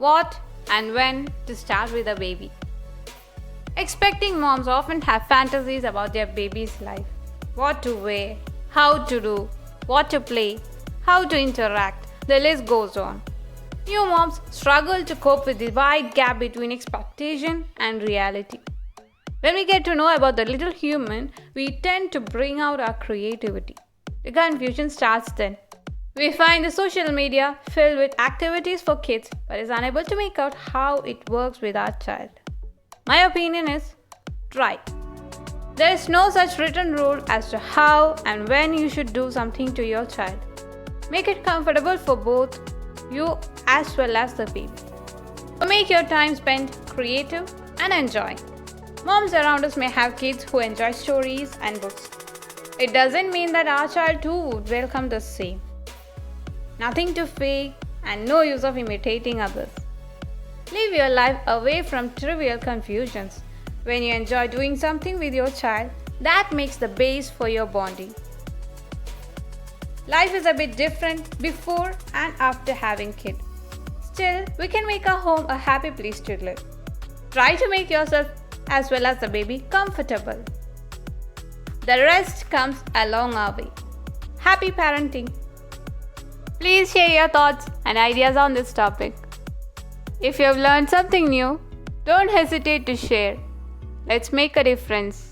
what and when to start with a baby. Expecting moms often have fantasies about their baby's life. What to wear, how to do, what to play, how to interact, the list goes on. New moms struggle to cope with the wide gap between expectation and reality. When we get to know about the little human, we tend to bring out our creativity. The confusion starts then. We find the social media filled with activities for kids but is unable to make out how it works with our child. My opinion is, try. There is no such written rule as to how and when you should do something to your child. Make it comfortable for both you as well as the baby. So make your time spent creative and enjoy. Moms around us may have kids who enjoy stories and books. It doesn't mean that our child too would welcome the same. Nothing to fake and no use of imitating others. Live your life away from trivial confusions. When you enjoy doing something with your child, that makes the base for your bonding. Life is a bit different before and after having kids. Still, we can make our home a happy place to live. Try to make yourself as well as the baby comfortable. The rest comes along our way. Happy parenting! Please share your thoughts and ideas on this topic. If you have learned something new, don't hesitate to share. Let's make a difference.